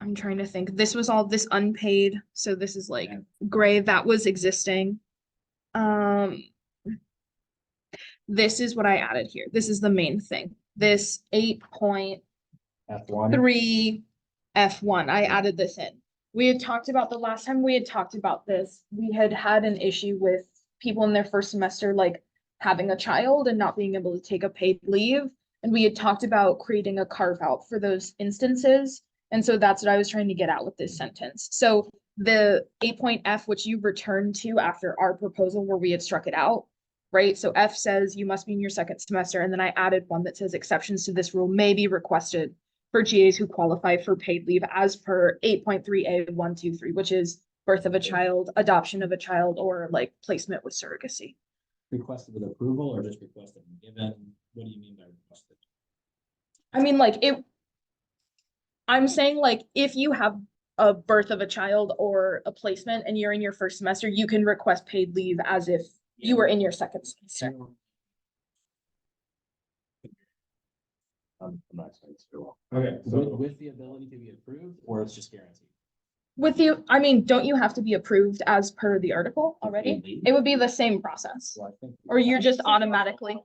I'm trying to think. This was all this unpaid, so this is like gray, that was existing. This is what I added here. This is the main thing. This 8.3 F1. F1, I added this in. We had talked about the last time we had talked about this, we had had an issue with people in their first semester, like having a child and not being able to take a paid leave. And we had talked about creating a carve out for those instances. And so that's what I was trying to get at with this sentence. So the 8.F, which you returned to after our proposal where we had struck it out, right? So F says you must be in your second semester. And then I added one that says exceptions to this rule may be requested for GAs who qualify for paid leave as per 8.3A123, which is birth of a child, adoption of a child, or like placement with surrogacy. Requested with approval or just requested and given? What do you mean by requested? I mean, like I'm saying like if you have a birth of a child or a placement and you're in your first semester, you can request paid leave as if you were in your second semester. I'm not explaining this very well. Okay, With the ability to be approved, or it's just guaranteed? With you, I mean, don't you have to be approved as per the article already? leave? It would be the same process, Well, I think. or you're just automatically.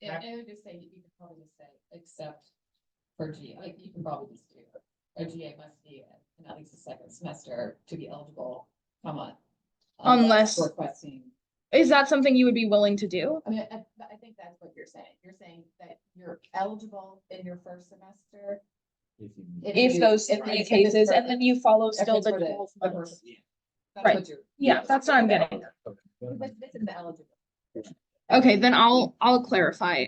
Yeah, I would just say, you could probably just say, except for GA, like, you can probably just do, a GA must be in at least the second semester to be eligible, comma. Unless- Requesting, Is that something you would be willing to do? I mean, I think that's what you're saying, you're saying that you're eligible in your first semester. If you. If those three cases, and then you follow still the 12 months. That's Right. what you're. Yeah, that's what I'm getting at. But this is the eligible. Okay, then I'll clarify,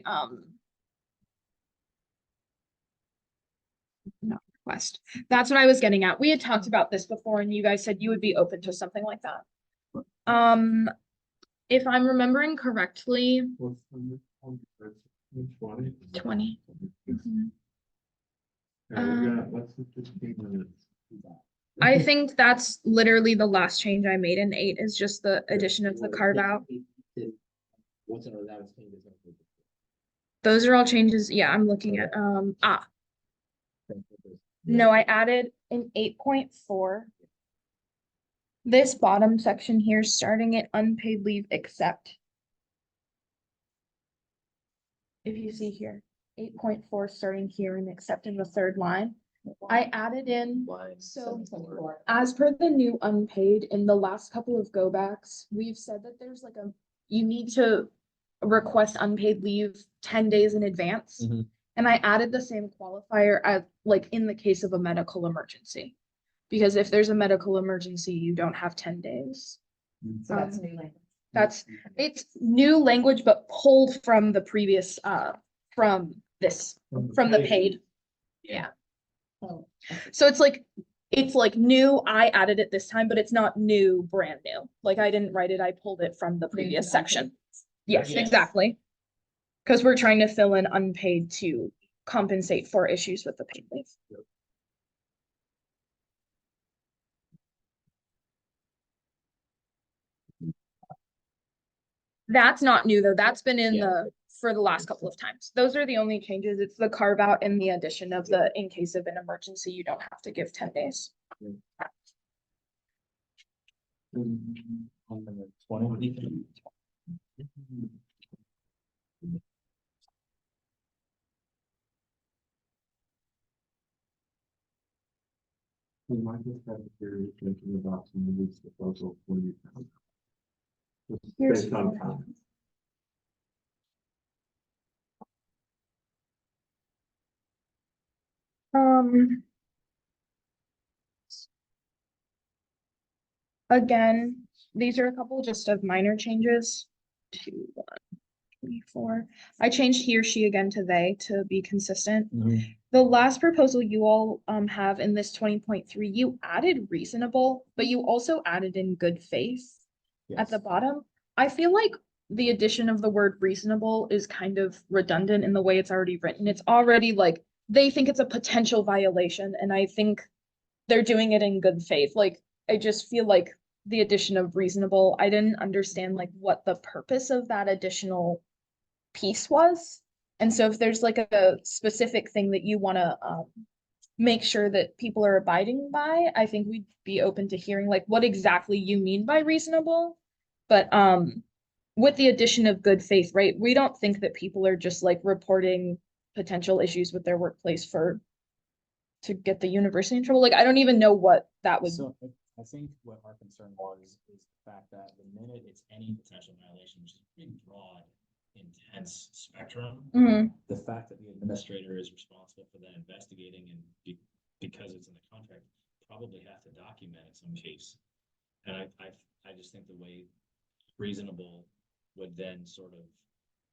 not request. That's what I was getting at. We had talked about this before and you guys said you would be open to something like that. If I'm remembering correctly, what's the which one? 20. Mhm. Okay, we got less than 15 minutes. I think that's literally the last change I made in 8 is just the addition of the carve out. What's another that was changes? Those are all changes. Yeah, I'm looking at, no, I added in 8.4. This bottom section here, starting at unpaid leave except. If you see here, 8.4 starting here and except in the third line, I added in, so as per the new unpaid in the last couple of go backs, we've said that there's like you need to request unpaid leave 10 days in advance. Mhm. And I added the same qualifier as like in the case of a medical emergency. Because if there's a medical emergency, you don't have 10 days. So that's new language. It's new language, but pulled from the previous, from the paid. Yeah. Oh, So it's like new, I added it this time, but it's not new, brand new. Like I didn't write it, I pulled it from the previous section. Yes, Yes. exactly. Because we're trying to fill in unpaid to compensate for issues with the paid leave. That's not new though. That's been in Yeah. for the last couple of times. Those are the only changes. It's the carve out and the addition of the, in case of an emergency, you don't have to give 10 days. On the 20. We might just have a period thinking about some of these proposals for you. Just Here's based on one. time. Again, these are a couple just of minor changes. 2, 1, 24. I changed he or she again to they to be consistent. Mhm. the last proposal you all have in this 20.3, you added reasonable, but you also added in good faith at the Yes. bottom. I feel like the addition of the word reasonable is kind of redundant in the way it's already written. It's already like they think it's a potential violation, and I think they're doing it in good faith. Like, I just feel like the addition of reasonable, I didn't understand like what the purpose of that additional piece was. And so if there's like a specific thing that you want to make sure that people are abiding by, I think we'd be open to hearing like what exactly you mean by reasonable. But with the addition of good faith, right? We don't think that people are just like reporting potential issues with their workplace to get the university in trouble. Like, I don't even know what that would. So I think what our concern was is the fact that the minute it's any potential violation, which is a pretty broad, intense spectrum, Mhm. the fact that the administrator is responsible for that investigating and because it's in the contract, probably have to document in some case. And I just think the way reasonable would then sort of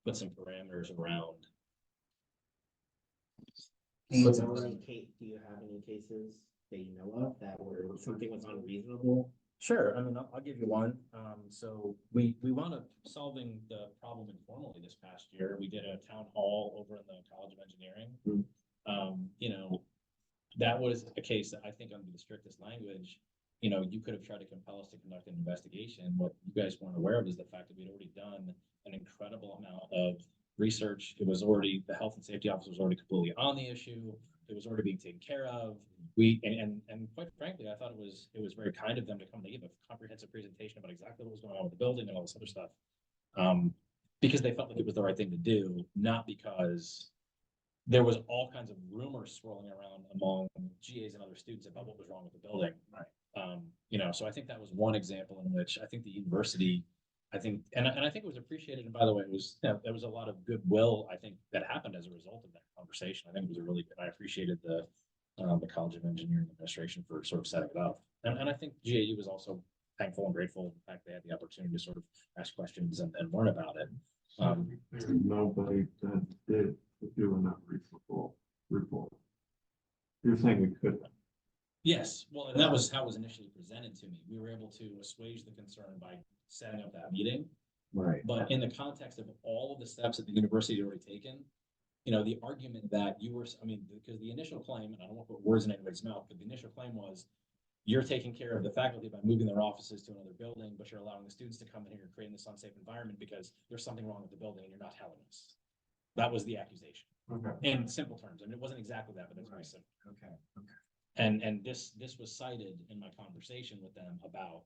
put some parameters around. Do you have any cases that you know of that where something was unreasonable? Sure, I mean, I'll give you one. So we wound up solving the problem informally this past year. We did a town hall over in the College of Engineering. You know, that was a case that I think under the strictest language, you know, you could have tried to compel us to conduct an investigation. What you guys weren't aware of is the fact that we'd already done an incredible amount of research. It was already, the health and safety officer was already completely on the issue. It was already being taken care of. And quite frankly, I thought it was very kind of them to come. They gave a comprehensive presentation about exactly what was going on with the building and all this other stuff. Because they felt like it was the right thing to do, not because there was all kinds of rumors swirling around among GAs and other students about what was wrong with the building. Right. You know, so I think that was one example in which I think the university, I think, and I think it was appreciated. And by the way, it was, you know, there was a lot of goodwill, I think, that happened as a result of that conversation. I think it was a really good, I appreciated the College of Engineering administration for sort of setting it up. And I think GAU was also thankful and grateful in fact they had the opportunity to sort of ask questions and learn about it. There's nobody that did do an unreasonable report. You're saying we could. Yes, well, and that was how it was initially presented to me. We were able to assuage the concern by setting up that meeting. Right. But in the context of all of the steps that the university had already taken, you know, the argument that you were, I mean, because the initial claim, and I don't want to put words in anybody's mouth, but the initial claim was you're taking care of the faculty by moving their offices to another building, but you're allowing the students to come in here and creating this unsafe environment because there's something wrong with the building and you're not telling us. That was the accusation. Okay. In simple terms. I mean, it wasn't exactly that, but it's very simple. Okay. And this was cited in my conversation with them about,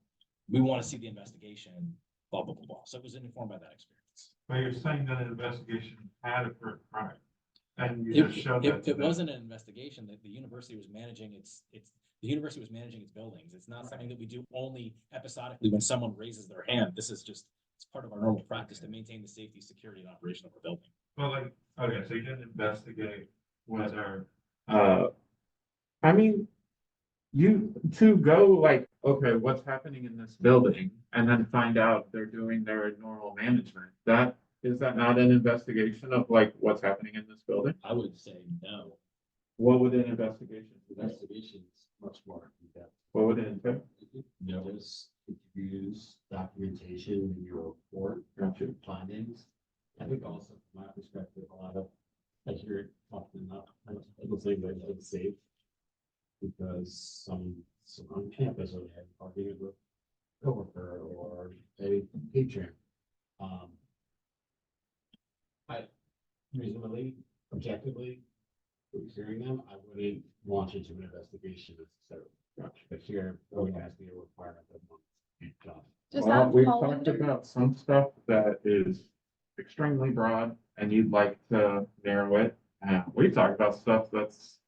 we want to see the investigation, blah, blah, blah, blah. So it was informed by that experience. But you're saying that an investigation had occurred prior. And you just showed that. It wasn't an investigation that the university was managing the university was managing its buildings. It's not something that we do only episodically when someone raises their hand. This is just, it's part of our normal practice to maintain the safety, security, and operation of our building. Well, like, okay, so you didn't investigate whether, I mean, you, to go like, okay, what's happening in this building, and then find out they're doing their normal management, is that not an investigation of like what's happening in this building? I would say no. What would an investigation do? Investigations much more in depth. What would it entail? Notice, interviews, documentation in your report, Gotcha. findings. I think also from my perspective, a lot of, I hear it often enough, people say that it's safe. Because some on campus or they had partying with a coworker or a patron. I reasonably, objectively, hearing them, I wouldn't launch into an investigation necessarily. But here, going to have to be a requirement of one job. Does Well, that we've fall talked under? about some stuff that is extremely broad and you'd like to narrow it. We've talked about stuff that's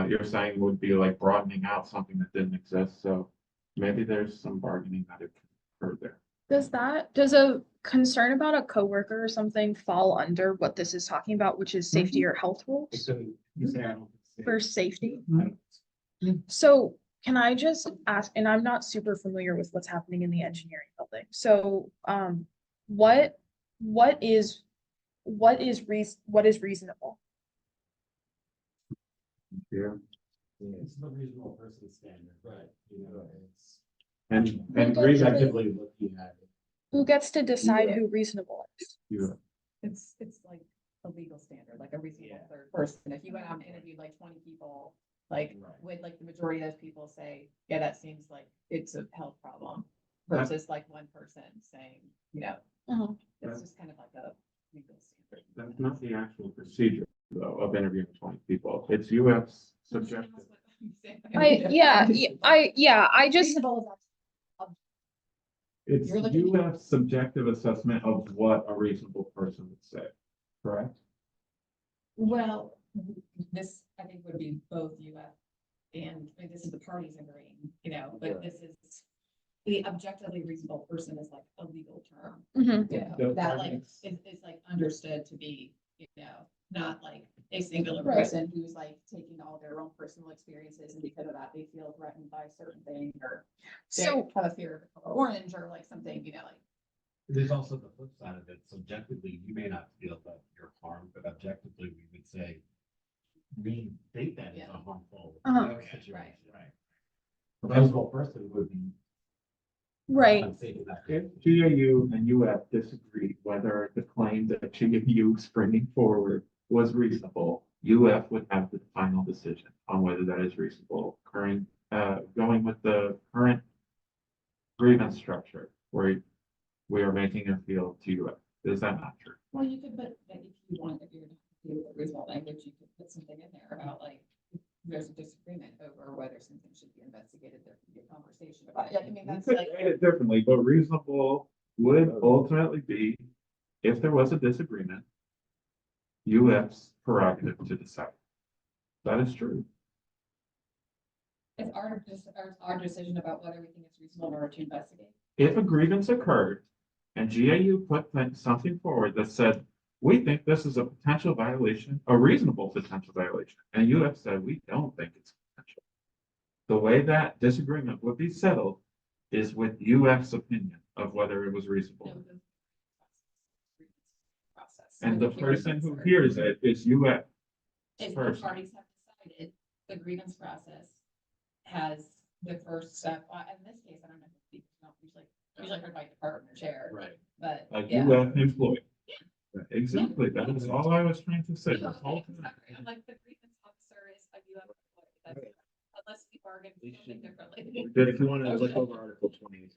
you're saying would be like broadening out something that didn't exist, so maybe there's some bargaining that it occurred there. Does a concern about a coworker or something fall under what this is talking about, which is safety or health rules So you say I don't. for safety? So can I just ask, and I'm not super familiar with what's happening in the engineering building. So what is reasonable? Yeah, It's the reasonable person standard, right? You know, it's. and gets grievance, to- Objectively looking at it. Who gets to decide who reasonable is? you, It's like a legal standard, like a reasonable Yeah. third person. If you went out and interviewed like 20 people, like, Right. would like the majority of those people say, yeah, that seems like it's a health problem? Versus like one person saying, you know, Mhm. it's just kind of like a legal standard. that's not the actual procedure though of interviewing 20 people. It's UF's subjective. I just, Reasonable It's You're looking- UF's subjective assessment of what a reasonable person would say, correct? Well, this, I think, would be both UF and, I mean, this is the parties agreeing, you know, but this is. The objectively reasonable person is like a legal term, mhm. you know, The that like parties- is like understood to be, you know, not like a singular Right. person who's like taking all their own personal experiences and because of that, they feel threatened by a certain thing or. They So, have a fear of the color orange or like something, you know, like. There's also the flip side of it. Subjectively, you may not feel that you're harmed, but objectively, we would say. We think that is Yeah. a harmful. Uh-huh. Situation. Right. A reasonable person would be. right, unsafe in that. If GAU and UF disagree whether the claim that GAU is bringing forward was reasonable, UF would have the final decision on whether that is reasonable. Going with the current grievance structure where we are making a appeal to UF. Is that not true? Well, you could put, like, if you want, if you're gonna do the reasonable language, you could put something in there about like. There's a disagreement over whether something should be investigated, there could be a conversation about it. Yeah, I mean, You that's could like, write it differently, but reasonable would ultimately be, if there was a disagreement, UF's prerogative to decide. That is true. it's our decision about whether we think it's reasonable in order to investigate. If a grievance occurred and GAU put something forward that said, we think this is a potential violation, a reasonable potential violation, and UF said, we don't think it's potential. The way that disagreement would be settled is with UF's opinion of whether it was reasonable. Process. And the When hearing person who starts. hears it is UF. If the person. parties have decided, the grievance process has the first step, in this case, I don't know, if it's not usually heard by department or chair, Right. but. A yeah. UF employee. Exactly, that is all I was trying to say. No, this whole okay, time. sorry, I'm like, the grievance officer is a UF employee, that's- unless we bargain We something should- differently. But if you want to look over Article 20.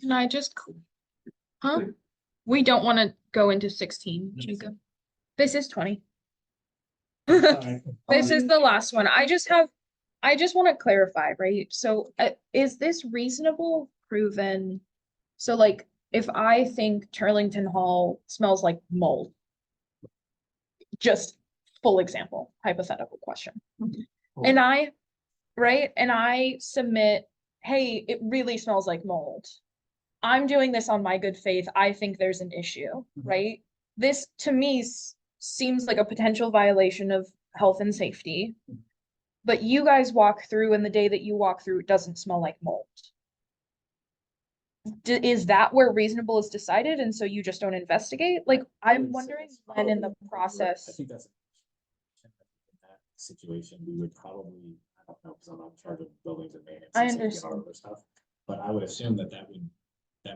can I just, huh? We don't want to go into 16, No, Jacob. This is 20. Sorry. This is the last one. I just want to clarify, right? So is this reasonable proven? So like, if I think Turlington Hall smells like mold, just full example, hypothetical question. And I submit, hey, it really smells like mold. I'm doing this on my good faith. I think there's an issue, right? This to me seems like a potential violation of health and safety. But you guys walk through and the day that you walk through, it doesn't smell like mold. Is that where reasonable is decided? And so you just don't investigate? Like, I'm wondering when in the I process. think that's. In that situation, we would probably, I don't know, because I'm not in charge of buildings and maintenance. I and safety and understand. all of this stuff, but I would assume that that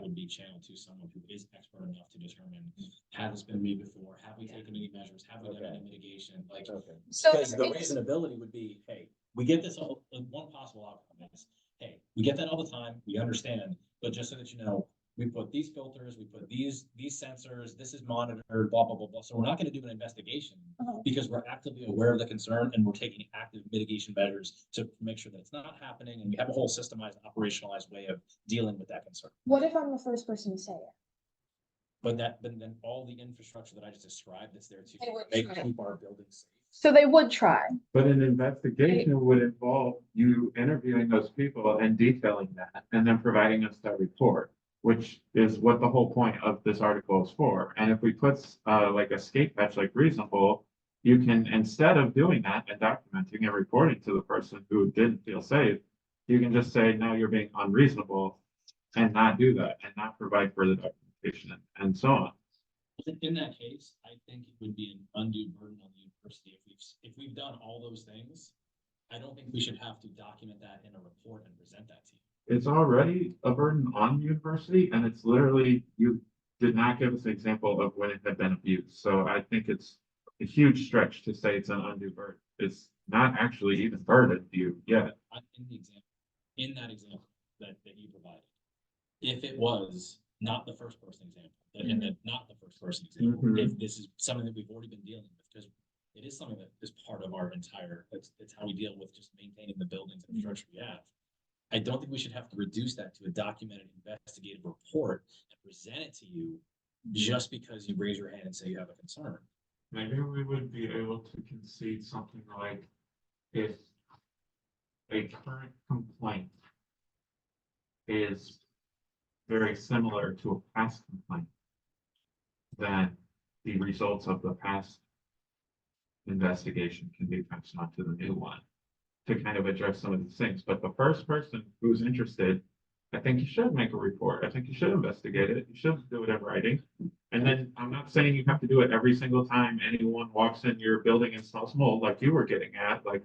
would be channeled to someone who is expert enough to determine, has this been made before? Have we taken any measures? Have we done any mitigation? Like, So because the it's- reasonability would be, hey, we get this all, one possible outcome is, hey, we get that all the time, we understand, but just so that you know, we put these filters, we put these sensors, this is monitored, blah, blah, blah, blah. So we're not gonna do an investigation Uh-huh. because we're actively aware of the concern and we're taking active mitigation measures to make sure that it's not happening. And we have a whole systemized, operationalized way of dealing with that concern. What if I'm the first person to say it? But then all the infrastructure that I just described that's there They would to try. keep our buildings safe. So they would try. But an investigation would involve you interviewing those people and detailing that and then providing us that report, which is what the whole point of this article is for. And if we put like a skate patch like reasonable, you can, instead of doing that and documenting and reporting to the person who didn't feel safe, you can just say, no, you're being unreasonable and not do that and not provide further documentation and so on. In that case, I think it would be an undue burden on the university if we've done all those things. I don't think we should have to document that in a report and present that to you. It's already a burden on the university, and it's literally, you did not give us an example of when it had been abused. So I think it's a huge stretch to say it's an undue burden. It's not actually even burdened you yet. In the example, in that example that you provided, if it was not the first person example, and then not the first person example, Mhm. if this is something that we've already been dealing with, because it is something that is part of our entire, it's how we deal with just maintaining the buildings and infrastructure we have. I don't think we should have to reduce that to a documented investigative report and present it to you just because you raise your hand and say you have a concern. Maybe we would be able to concede something like if a current complaint is very similar to a past complaint, then the results of the past investigation can be passed on to the new one to kind of address some of these things. But the first person who's interested, I think you should make a report. I think you should investigate it. You should do it in writing. And then I'm not saying you have to do it every single time anyone walks in your building and smells mold, like you were getting at, like,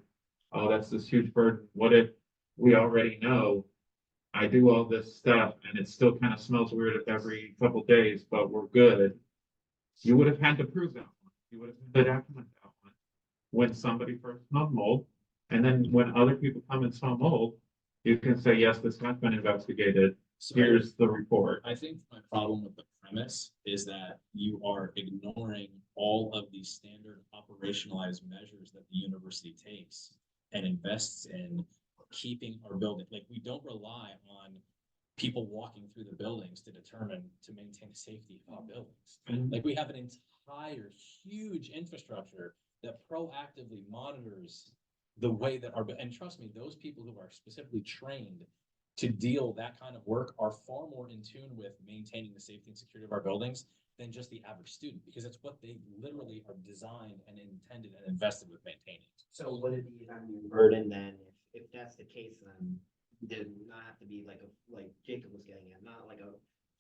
oh, that's this huge burden. What if we already know I do all this stuff and it still kind of smells weird every couple days, but we're good? You would have had to prove that one. You would have had to document that one when somebody first smelled mold. And then when other people come and smell mold, you can say, yes, this has been investigated. So Here's the report. I think my problem with the premise is that you are ignoring all of the standard operationalized measures that the university takes and invests in keeping our building. Like, we don't rely on people walking through the buildings to maintain the safety of our buildings. And Like, we have an entire huge infrastructure that proactively monitors the way that and trust me, those people who are specifically trained to deal that kind of work are far more in tune with maintaining the safety and security of our buildings than just the average student, because it's what they literally are designed and intended and invested with maintaining. So would it be an undue burden then, if that's the case, then did not have to be like Jacob was getting at, not like a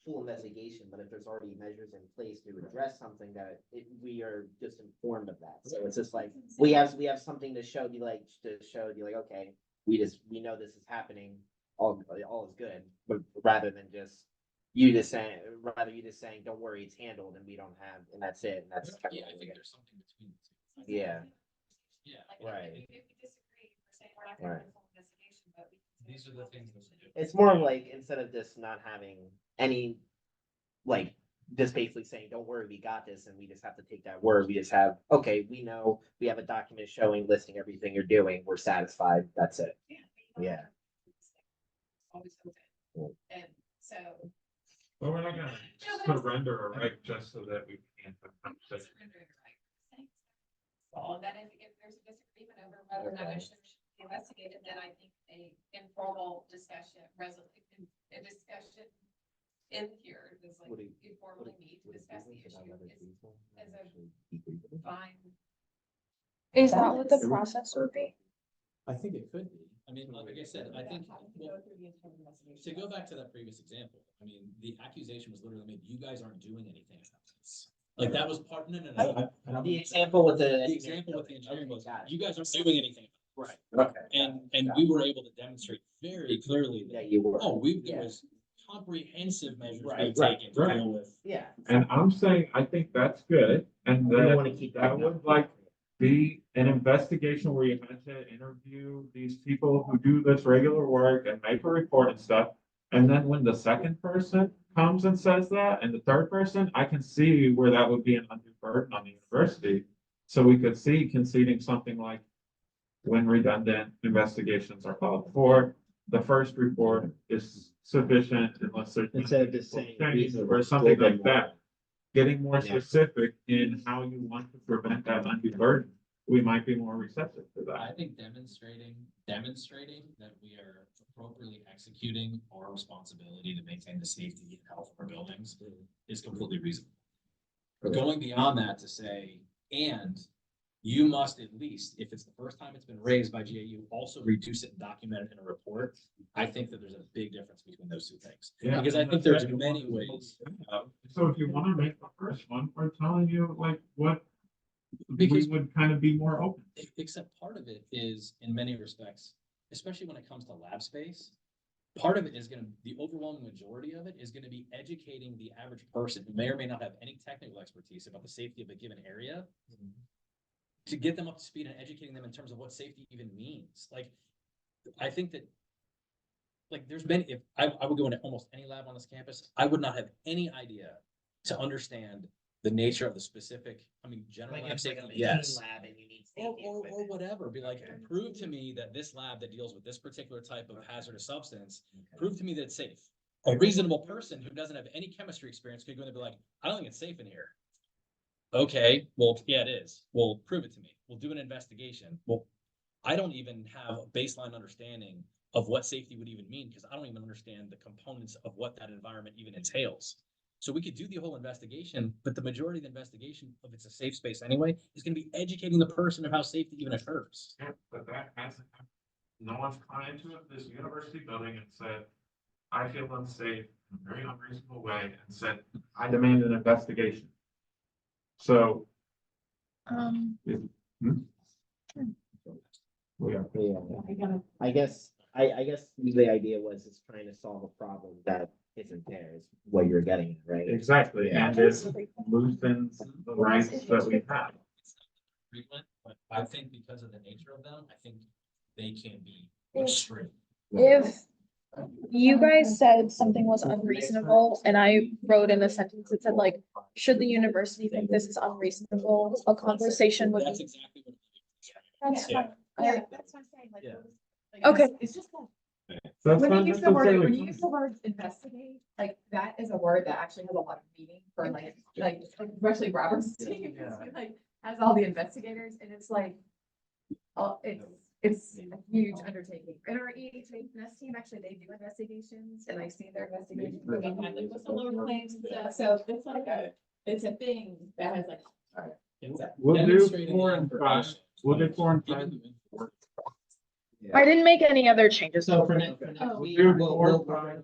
full investigation, but if there's already measures in place to address something that we are just informed of that. So it's just like, we have something to show you, okay, we know this is happening, all is good, but rather than just you just saying, don't worry, it's handled and we don't have, and that's it, and that's. kind of Yeah, I what we think get. there's something between the two. Yeah, Yeah. Like, Right. If we disagree, we're saying we're not gonna Right. do a full investigation, but we. These are the things that we do. it's more like, instead of just not having any, like, just basically saying, don't worry, we got this, and we just have to take that word, we just have, okay, we know, we have a document showing, listing everything you're doing, we're satisfied, that's it. Yeah. Always open. Cool. And so. But we're not gonna surrender a right just so that we can't have conversation. Surrendering your right. Well, then if there's a disagreement over whether or not it should be investigated, then I think a informal discussion, a discussion in here is like, Would it- you formally meet to Would it discuss the be issue without other is people as a- actually be agreeable? fine. Is that what the process would be? I think it could be. I mean, like I said, I think, well, through the internal investigation. to go back to that previous example, I mean, the accusation was literally made, you guys aren't doing anything about this. Like, that was part, no. The example with the. The example with the engineering was, Got it. you guys aren't doing anything. Right, okay. And we were able to demonstrate very clearly Yeah, that, you were. there Yeah. was comprehensive measures Right, being taken to right. deal with. Yeah. And I'm saying, I think that's good, and We that, want to keep that would like be an investigation where you had to interview these people who do this regular work and make a report and stuff. And then when the second person comes and says that, and the third person, I can see where that would be an undue burden on the university. So we could see conceding something like, when redundant investigations are called for, the first report is sufficient unless there's. Instead of just saying Change reasonable, or something little like bit more. that. Getting more Yeah. specific in how you want to prevent that undue burden, we might be more receptive to I that. think demonstrating that we are appropriately executing our responsibility to maintain the safety and health of our buildings is completely reasonable. Going beyond that to say, and you must at least, if it's the first time it's been raised by GAU, also reduce it and document it in a report. I think that there's a big difference between those two things. Yeah. Because I think there's many ways. So if you wanna make the first one, we're telling you like what Because would kind of be more open. except part of it is in many respects, especially when it comes to lab space. Part of it is gonna, the overwhelming majority of it is gonna be educating the average person who may or may not have any technical expertise about the safety of a given area. To get them up to speed and educating them in terms of what safety even means. Like, I think that. Like, there's been, if I would go into almost any lab on this campus, I would not have any idea to understand the nature of the specific, general Like lab it's like safety, a yes. lab and you need Or, safety or equipment. whatever, be like, Okay. prove to me that this lab that deals with this particular type of hazardous substance, Okay. prove to me that it's safe. A reasonable person who doesn't have any chemistry experience could go in and be like, I don't think it's safe in here. Okay, well, yeah, it is. Well, prove it to me. We'll do an investigation. Well, I don't even have a baseline understanding of what safety would even mean, because I don't even understand the components of what that environment even entails. So we could do the whole investigation, but the majority of the investigation, if it's a safe space anyway, is gonna be educating the person of how safety even occurs. Yeah, but that hasn't, no one's gone into this university building and said, I feel unsafe in a very unreasonable way, and said, I demand an investigation. So. Yeah, I guess the idea was is trying to solve a problem that isn't there, is what you're getting at, right? Exactly, and it loosens the rights that we have. Frequent, but I think because of the nature of them, I think they can be If- extreme. If you guys said something was unreasonable and I wrote in a sentence that said like, should the university think this is unreasonable, a conversation would That's be. exactly what. That's Yeah. fine. Yeah, that's what I'm saying, like. Yeah. like, Okay. It's just that. That's When not you use the word, necessarily when you use the word investigate, like, that is a word that actually has a lot of meaning for like, especially Robert's team, because he like, has all the investigators, and it's like, oh, it's a huge undertaking. And our EHS team, actually, they do investigations, and I've seen their investigations, where they find like whistleblower claims and stuff, so it's like it's a thing that has like, all right. We'll do Demonstrating 4 and 5. information. We'll do 4 and 5. Even the- I didn't make any other changes. So for next Oh. week, Do we'll 4, we'll 5.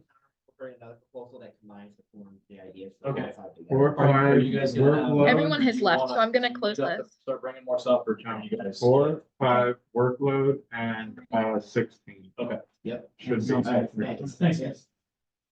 bring another proposal that combines the ideas. Okay. 5 together. 4, 5. you guys gonna have- workload. Everyone has left, so I'm gonna close this. Start bringing more stuff or time you guys. 4, 5 workload and 16. Okay. Yep. Should be. Thanks.